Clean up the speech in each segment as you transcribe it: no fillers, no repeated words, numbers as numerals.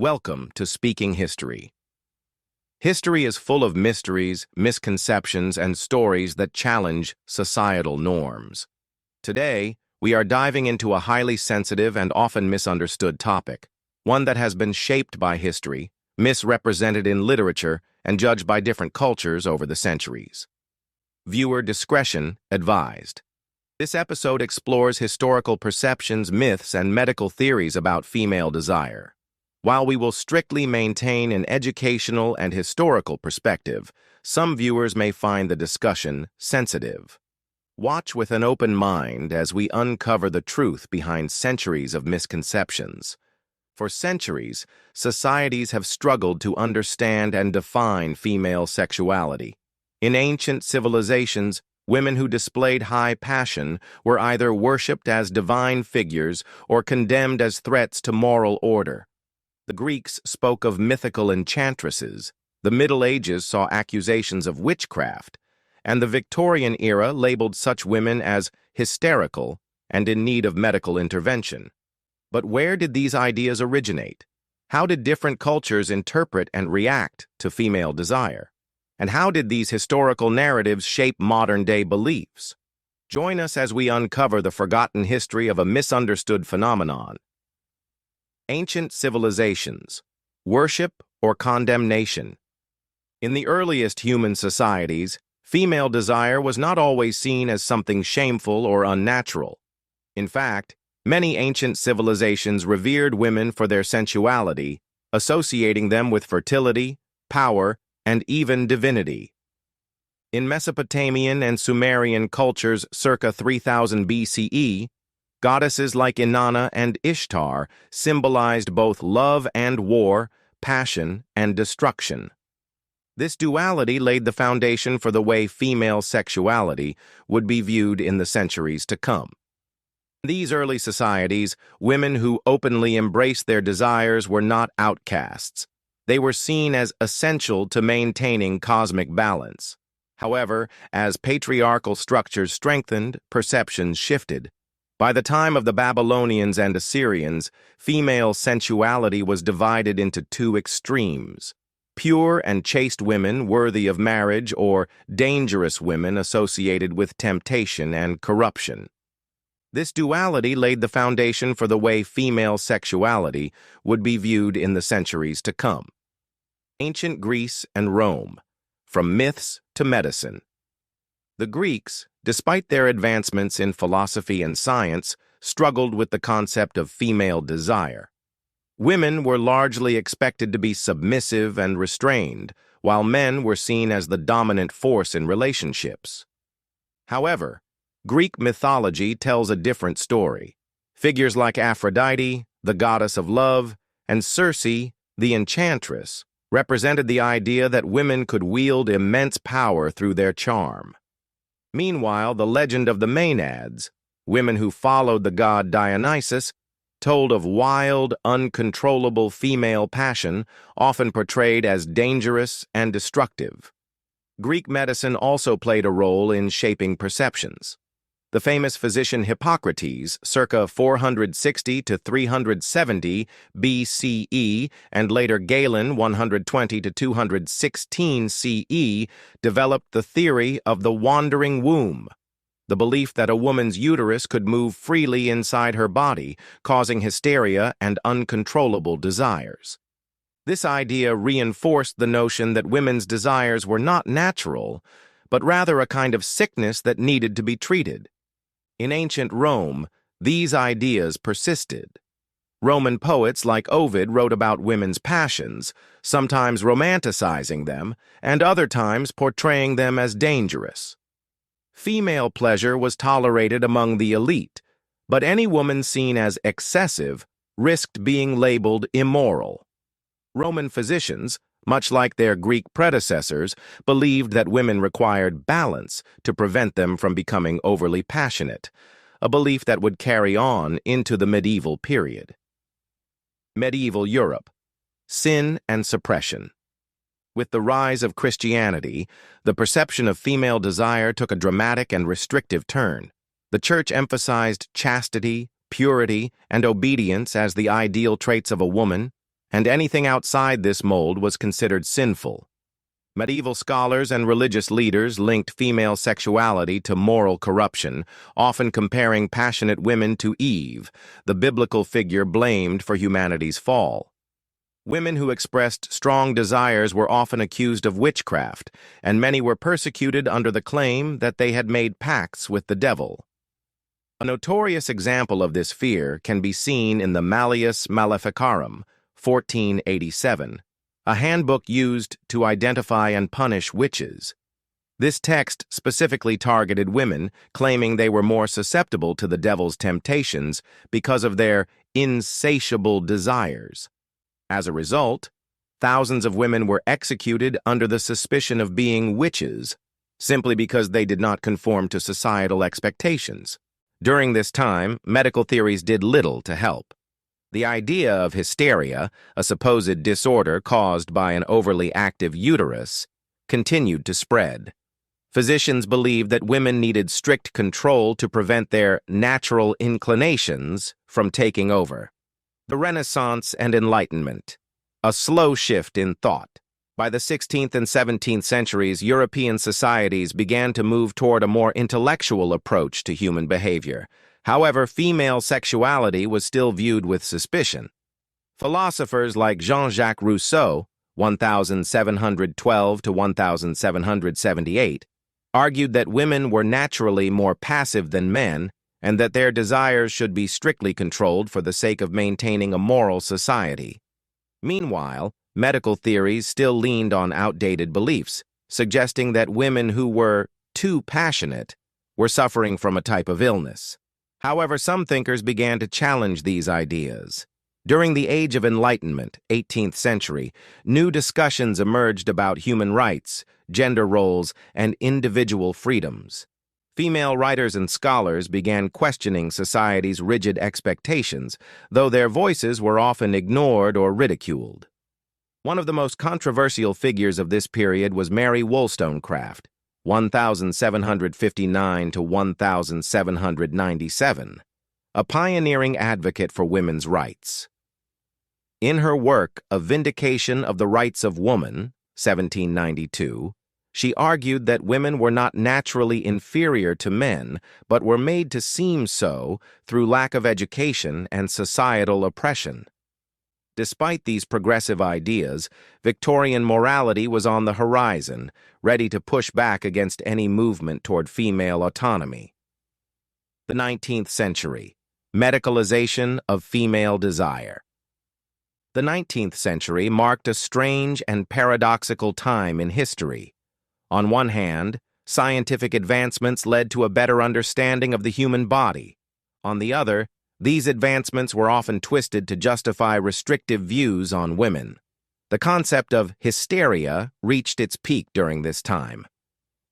Welcome to Speaking History. History is full of mysteries, misconceptions, and stories that challenge societal norms. Today, we are diving into a highly sensitive and often misunderstood topic, one that has been shaped by history, misrepresented in literature, and judged by different cultures over the centuries. Viewer discretion advised. This episode explores historical perceptions, myths, and medical theories about female desire. While we will strictly maintain an educational and historical perspective, some viewers may find the discussion sensitive. Watch with an open mind as we uncover the truth behind centuries of misconceptions. For centuries, societies have struggled to understand and define female sexuality. In ancient civilizations, women who displayed high passion were either worshipped as divine figures or condemned as threats to moral order. The Greeks spoke of mythical enchantresses, the Middle Ages saw accusations of witchcraft, and the Victorian era labeled such women as hysterical and in need of medical intervention. But where did these ideas originate? How did different cultures interpret and react to female desire? And how did these historical narratives shape modern-day beliefs? Join us as we uncover the forgotten history of a misunderstood phenomenon. Ancient civilizations, worship or condemnation. In the earliest human societies, female desire was not always seen as something shameful or unnatural. In fact, many ancient civilizations revered women for their sensuality, associating them with fertility, power, and even divinity. In Mesopotamian and Sumerian cultures circa 3000 BCE, goddesses like Inanna and Ishtar symbolized both love and war, passion and destruction. This duality laid the foundation for the way female sexuality would be viewed in the centuries to come. In these early societies, women who openly embraced their desires were not outcasts. They were seen as essential to maintaining cosmic balance. However, as patriarchal structures strengthened, perceptions shifted. By the time of the Babylonians and Assyrians, female sensuality was divided into two extremes: pure and chaste women worthy of marriage, or dangerous women associated with temptation and corruption. This duality laid the foundation for the way female sexuality would be viewed in the centuries to come. Ancient Greece and Rome, from myths to medicine. The Greeks, despite their advancements in philosophy and science, struggled with the concept of female desire. Women were largely expected to be submissive and restrained, while men were seen as the dominant force in relationships. However, Greek mythology tells a different story. Figures like Aphrodite, the goddess of love, and Circe, the enchantress, represented the idea that women could wield immense power through their charm. Meanwhile, the legend of the Maenads, women who followed the god Dionysus, told of wild, uncontrollable female passion, often portrayed as dangerous and destructive. Greek medicine also played a role in shaping perceptions. The famous physician Hippocrates, circa 460 to 370 BCE, and later Galen, 120 to 216 CE, developed the theory of the wandering womb, the belief that a woman's uterus could move freely inside her body, causing hysteria and uncontrollable desires. This idea reinforced the notion that women's desires were not natural, but rather a kind of sickness that needed to be treated. In ancient Rome, these ideas persisted. Roman poets like Ovid wrote about women's passions, sometimes romanticizing them, and other times portraying them as dangerous. Female pleasure was tolerated among the elite, but any woman seen as excessive risked being labeled immoral. Roman physicians, much like their Greek predecessors, believed that women required balance to prevent them from becoming overly passionate, a belief that would carry on into the medieval period. Medieval Europe. Sin and suppression. With the rise of Christianity, the perception of female desire took a dramatic and restrictive turn. The Church emphasized chastity, purity, and obedience as the ideal traits of a woman, and anything outside this mold was considered sinful. Medieval scholars and religious leaders linked female sexuality to moral corruption, often comparing passionate women to Eve, the biblical figure blamed for humanity's fall. Women who expressed strong desires were often accused of witchcraft, and many were persecuted under the claim that they had made pacts with the devil. A notorious example of this fear can be seen in the Malleus Maleficarum, 1487, a handbook used to identify and punish witches. This text specifically targeted women, claiming they were more susceptible to the devil's temptations because of their insatiable desires. As a result, thousands of women were executed under the suspicion of being witches, simply because they did not conform to societal expectations. During this time, medical theories did little to help. The idea of hysteria, a supposed disorder caused by an overly active uterus, continued to spread. Physicians believed that women needed strict control to prevent their natural inclinations from taking over. The Renaissance and Enlightenment, a slow shift in thought. By the 16th and 17th centuries, European societies began to move toward a more intellectual approach to human behavior. However, female sexuality was still viewed with suspicion. Philosophers like Jean-Jacques Rousseau, 1712 to 1778, argued that women were naturally more passive than men and that their desires should be strictly controlled for the sake of maintaining a moral society. Meanwhile, medical theories still leaned on outdated beliefs, suggesting that women who were too passionate were suffering from a type of illness. However, some thinkers began to challenge these ideas. During the Age of Enlightenment, 18th century, new discussions emerged about human rights, gender roles, and individual freedoms. Female writers and scholars began questioning society's rigid expectations, though their voices were often ignored or ridiculed. One of the most controversial figures of this period was Mary Wollstonecraft, 1759 to 1797, a pioneering advocate for women's rights. In her work, A Vindication of the Rights of Woman, 1792, she argued that women were not naturally inferior to men, but were made to seem so through lack of education and societal oppression. Despite these progressive ideas, Victorian morality was on the horizon, ready to push back against any movement toward female autonomy. The 19th century, medicalization of female desire. The 19th century marked a strange and paradoxical time in history. On one hand, scientific advancements led to a better understanding of the human body. On the other, these advancements were often twisted to justify restrictive views on women. The concept of hysteria reached its peak during this time.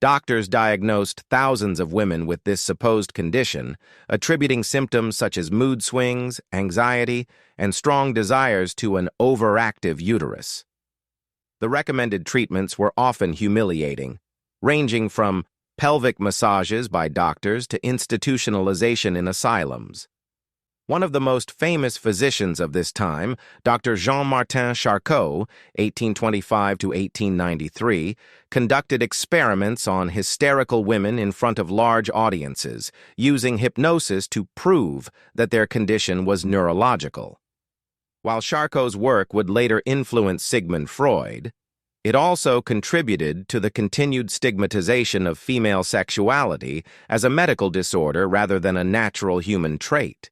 Doctors diagnosed thousands of women with this supposed condition, attributing symptoms such as mood swings, anxiety, and strong desires to an overactive uterus. The recommended treatments were often humiliating, ranging from pelvic massages by doctors to institutionalization in asylums. One of the most famous physicians of this time, Dr. Jean-Martin Charcot, 1825 to 1893, conducted experiments on hysterical women in front of large audiences, using hypnosis to prove that their condition was neurological. While Charcot's work would later influence Sigmund Freud, it also contributed to the continued stigmatization of female sexuality as a medical disorder rather than a natural human trait.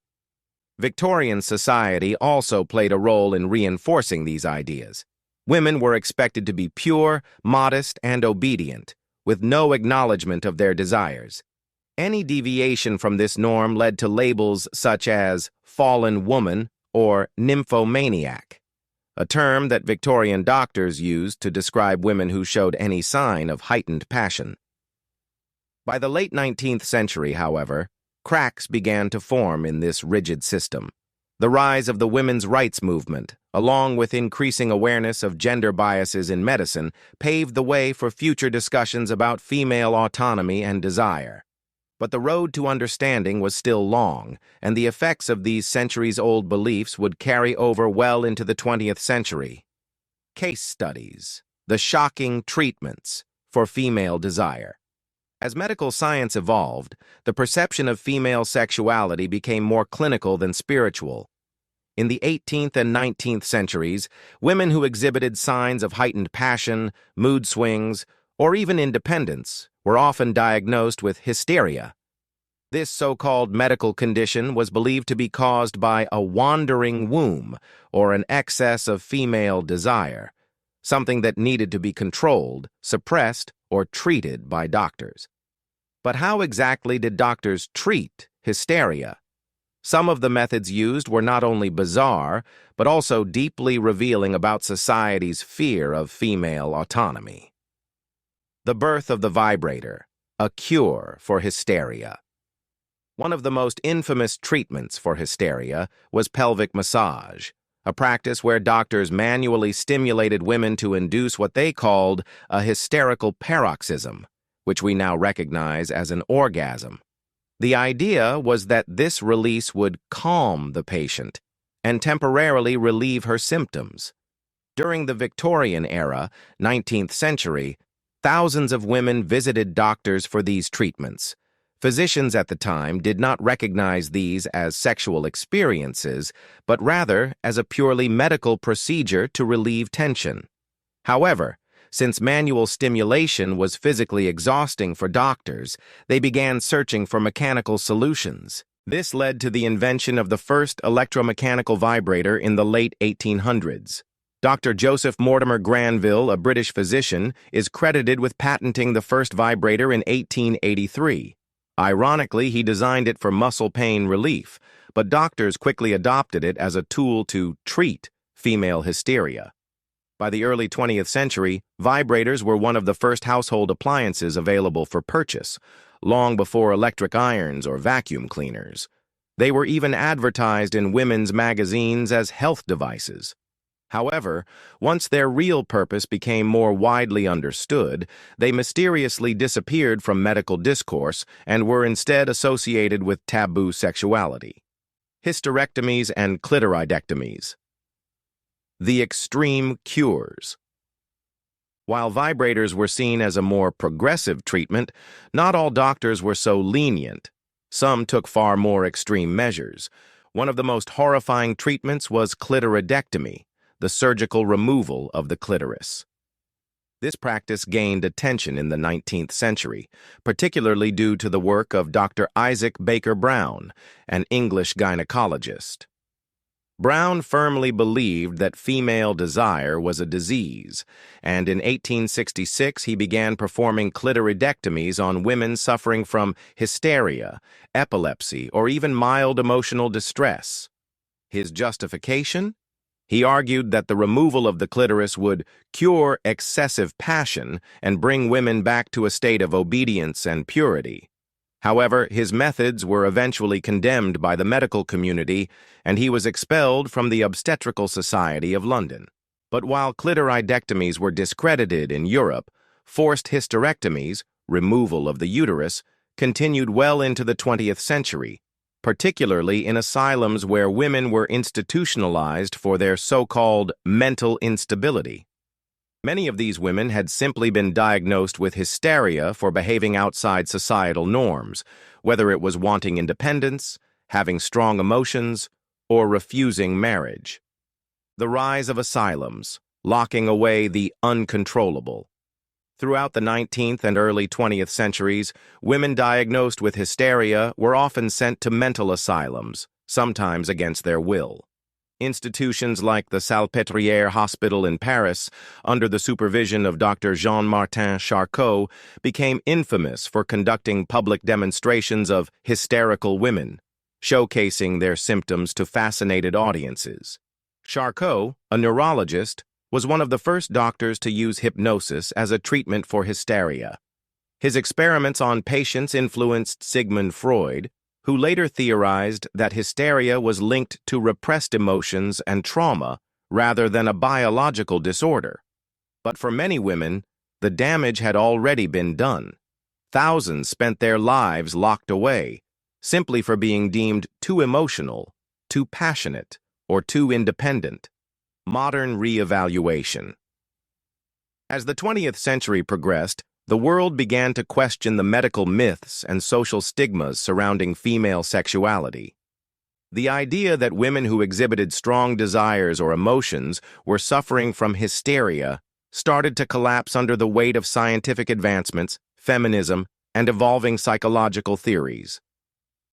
Victorian society also played a role in reinforcing these ideas. Women were expected to be pure, modest, and obedient, with no acknowledgement of their desires. Any deviation from this norm led to labels such as fallen woman or nymphomaniac, a term that Victorian doctors used to describe women who showed any sign of heightened passion. By the late 19th century, however, cracks began to form in this rigid system. The rise of the women's rights movement, along with increasing awareness of gender biases in medicine, paved the way for future discussions about female autonomy and desire. But the road to understanding was still long, and the effects of these centuries-old beliefs would carry over well into the 20th century. Case studies. The shocking treatments for female desire. As medical science evolved, the perception of female sexuality became more clinical than spiritual. In the 18th and 19th centuries, women who exhibited signs of heightened passion, mood swings, or even independence were often diagnosed with hysteria. This so-called medical condition was believed to be caused by a wandering womb or an excess of female desire, something that needed to be controlled, suppressed, or treated by doctors. But how exactly did doctors treat hysteria? Some of the methods used were not only bizarre, but also deeply revealing about society's fear of female autonomy. The birth of the vibrator, a cure for hysteria. One of the most infamous treatments for hysteria was pelvic massage, a practice where doctors manually stimulated women to induce what they called a hysterical paroxysm, which we now recognize as an orgasm. The idea was that this release would calm the patient and temporarily relieve her symptoms. During the Victorian era, 19th century, thousands of women visited doctors for these treatments. Physicians at the time did not recognize these as sexual experiences, but rather as a purely medical procedure to relieve tension. However, since manual stimulation was physically exhausting for doctors, they began searching for mechanical solutions. This led to the invention of the first electromechanical vibrator in the late 1800s. Dr. Joseph Mortimer Granville, a British physician, is credited with patenting the first vibrator in 1883. Ironically, he designed it for muscle pain relief, but doctors quickly adopted it as a tool to treat female hysteria. By the early 20th century, vibrators were one of the first household appliances available for purchase, long before electric irons or vacuum cleaners. They were even advertised in women's magazines as health devices. However, once their real purpose became more widely understood, they mysteriously disappeared from medical discourse and were instead associated with taboo sexuality. Hysterectomies and clitoridectomies. The extreme cures. While vibrators were seen as a more progressive treatment, not all doctors were so lenient. Some took far more extreme measures. One of the most horrifying treatments was clitoridectomy, the surgical removal of the clitoris. This practice gained attention in the 19th century, particularly due to the work of Dr. Isaac Baker Brown, an English gynecologist. Brown firmly believed that female desire was a disease, and in 1866 he began performing clitoridectomies on women suffering from hysteria, epilepsy, or even mild emotional distress. His justification? He argued that the removal of the clitoris would cure excessive passion and bring women back to a state of obedience and purity. However, his methods were eventually condemned by the medical community, and he was expelled from the Obstetrical Society of London. But while clitoridectomies were discredited in Europe, forced hysterectomies, removal of the uterus, continued well into the 20th century, particularly in asylums where women were institutionalized for their so-called mental instability. Many of these women had simply been diagnosed with hysteria for behaving outside societal norms, whether it was wanting independence, having strong emotions, or refusing marriage. The rise of asylums, locking away the uncontrollable. Throughout the 19th and early 20th centuries, women diagnosed with hysteria were often sent to mental asylums, sometimes against their will. Institutions like the Salpêtrière Hospital in Paris, under the supervision of Dr. Jean-Martin Charcot, became infamous for conducting public demonstrations of hysterical women, showcasing their symptoms to fascinated audiences. Charcot, a neurologist, was one of the first doctors to use hypnosis as a treatment for hysteria. His experiments on patients influenced Sigmund Freud, who later theorized that hysteria was linked to repressed emotions and trauma rather than a biological disorder. But for many women, the damage had already been done. Thousands spent their lives locked away, simply for being deemed too emotional, too passionate, or too independent. Modern reevaluation. As the 20th century progressed, the world began to question the medical myths and social stigmas surrounding female sexuality. The idea that women who exhibited strong desires or emotions were suffering from hysteria started to collapse under the weight of scientific advancements, feminism, and evolving psychological theories.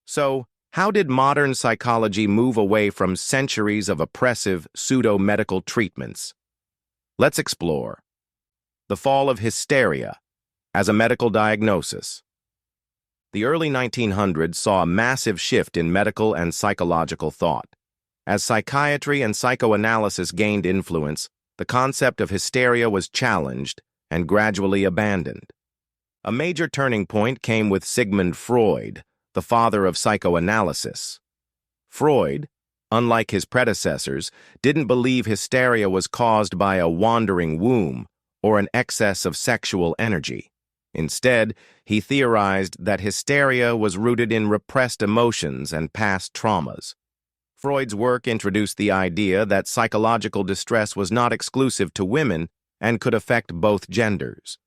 So, how did modern psychology move away from centuries of oppressive, pseudo-medical treatments? Let's explore. The fall of hysteria as a medical diagnosis. The early 1900s saw a massive shift in medical and psychological thought. As psychiatry and psychoanalysis gained influence, the concept of hysteria was challenged and gradually abandoned. A major turning point came with Sigmund Freud, the father of psychoanalysis. Freud, unlike his predecessors, didn't believe hysteria was caused by a wandering womb or an excess of sexual energy. Instead, he theorized that hysteria was rooted in repressed emotions and past traumas. Freud's work introduced the idea that psychological distress was not exclusive to women and could affect both genders.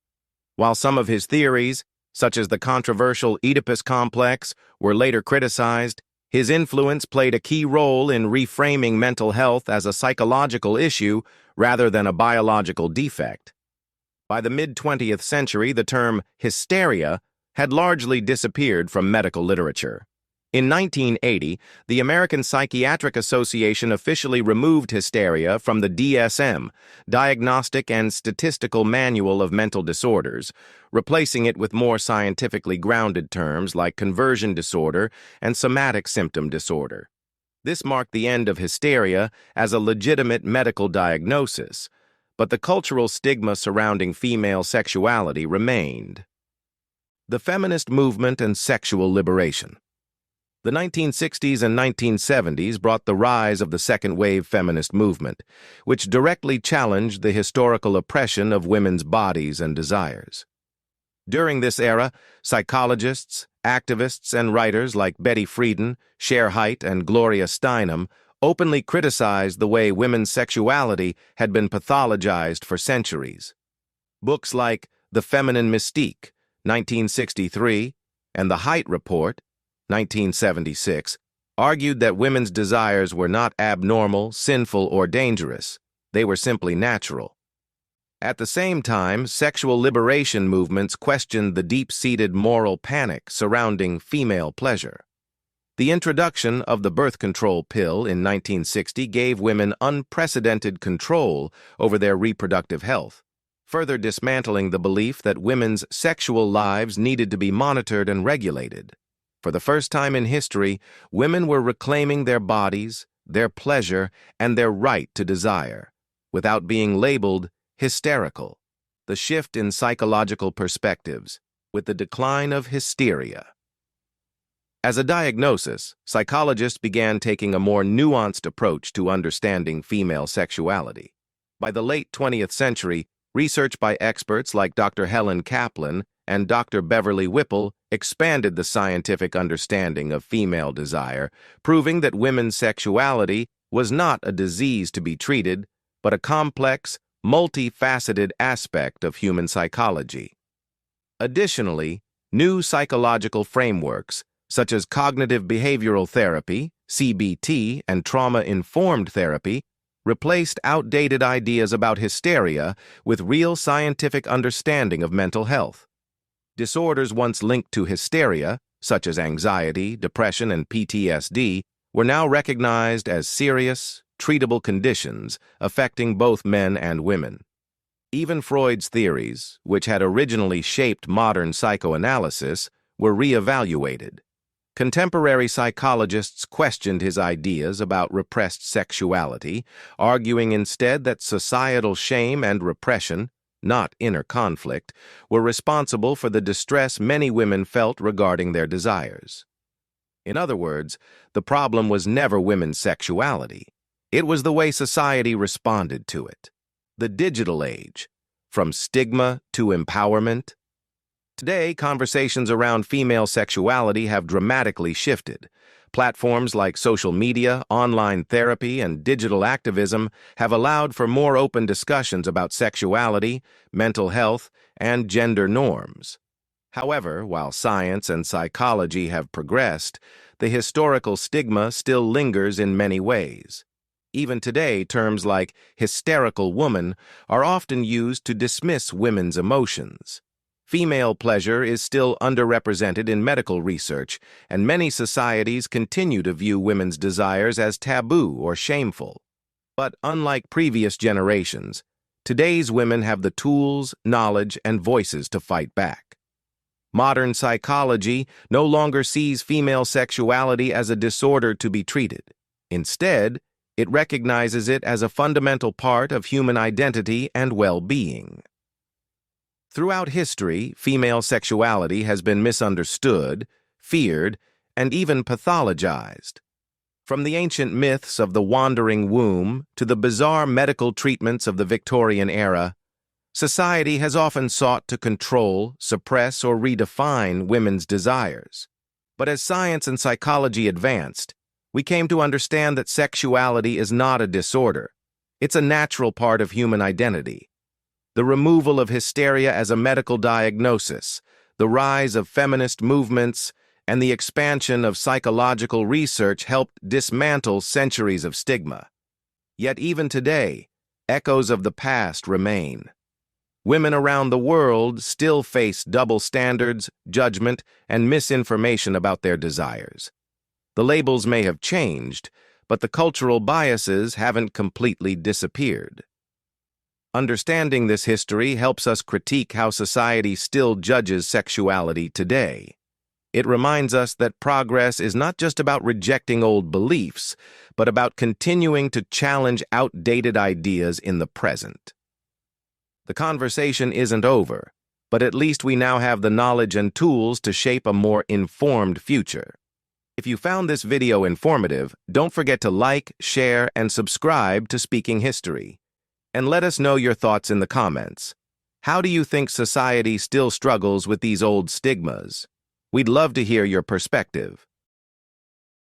While some of his theories, such as the controversial Oedipus complex, were later criticized, his influence played a key role in reframing mental health as a psychological issue rather than a biological defect. By the mid-20th century, the term hysteria had largely disappeared from medical literature. In 1980, the American Psychiatric Association officially removed hysteria from the DSM, Diagnostic and Statistical Manual of Mental Disorders, replacing it with more scientifically grounded terms like conversion disorder and somatic symptom disorder. This marked the end of hysteria as a legitimate medical diagnosis, but the cultural stigma surrounding female sexuality remained. The feminist movement and sexual liberation. The 1960s and 1970s brought the rise of the second-wave feminist movement, which directly challenged the historical oppression of women's bodies and desires. During this era, psychologists, activists, and writers like Betty Friedan, Cher Haidt, and Gloria Steinem openly criticized the way women's sexuality had been pathologized for centuries. Books like The Feminine Mystique, 1963, and The Haidt Report, 1976, argued that women's desires were not abnormal, sinful, or dangerous. They were simply natural. At the same time, sexual liberation movements questioned the deep-seated moral panic surrounding female pleasure. The introduction of the birth control pill in 1960 gave women unprecedented control over their reproductive health, further dismantling the belief that women's sexual lives needed to be monitored and regulated. For the first time in history, women were reclaiming their bodies, their pleasure, and their right to desire, without being labeled hysterical. The shift in psychological perspectives, with the decline of hysteria. As a diagnosis, psychologists began taking a more nuanced approach to understanding female sexuality. By the late 20th century, research by experts like Dr. Helen Kaplan and Dr. Beverly Whipple expanded the scientific understanding of female desire, proving that women's sexuality was not a disease to be treated, but a complex, multifaceted aspect of human psychology. Additionally, new psychological frameworks, such as cognitive behavioral therapy, CBT, and trauma-informed therapy, replaced outdated ideas about hysteria with real scientific understanding of mental health. Disorders once linked to hysteria, such as anxiety, depression, and PTSD, were now recognized as serious, treatable conditions affecting both men and women. Even Freud's theories, which had originally shaped modern psychoanalysis, were reevaluated. Contemporary psychologists questioned his ideas about repressed sexuality, arguing instead that societal shame and repression, not inner conflict, were responsible for the distress many women felt regarding their desires. In other words, the problem was never women's sexuality. It was the way society responded to it. The digital age, from stigma to empowerment. Today, conversations around female sexuality have dramatically shifted. Platforms like social media, online therapy, and digital activism have allowed for more open discussions about sexuality, mental health, and gender norms. However, while science and psychology have progressed, the historical stigma still lingers in many ways. Even today, terms like hysterical woman are often used to dismiss women's emotions. Female pleasure is still underrepresented in medical research, and many societies continue to view women's desires as taboo or shameful. But unlike previous generations, today's women have the tools, knowledge, and voices to fight back. Modern psychology no longer sees female sexuality as a disorder to be treated. Instead, it recognizes it as a fundamental part of human identity and well-being. Throughout history, female sexuality has been misunderstood, feared, and even pathologized. From the ancient myths of the wandering womb to the bizarre medical treatments of the Victorian era, society has often sought to control, suppress, or redefine women's desires. But as science and psychology advanced, we came to understand that sexuality is not a disorder. It's a natural part of human identity. The removal of hysteria as a medical diagnosis, the rise of feminist movements, and the expansion of psychological research helped dismantle centuries of stigma. Yet even today, echoes of the past remain. Women around the world still face double standards, judgment, and misinformation about their desires. The labels may have changed, but the cultural biases haven't completely disappeared. Understanding this history helps us critique how society still judges sexuality today. It reminds us that progress is not just about rejecting old beliefs, but about continuing to challenge outdated ideas in the present. The conversation isn't over, but at least we now have the knowledge and tools to shape a more informed future. If you found this video informative, don't forget to like, share, and subscribe to Speaking History. And let us know your thoughts in the comments. How do you think society still struggles with these old stigmas? We'd love to hear your perspective.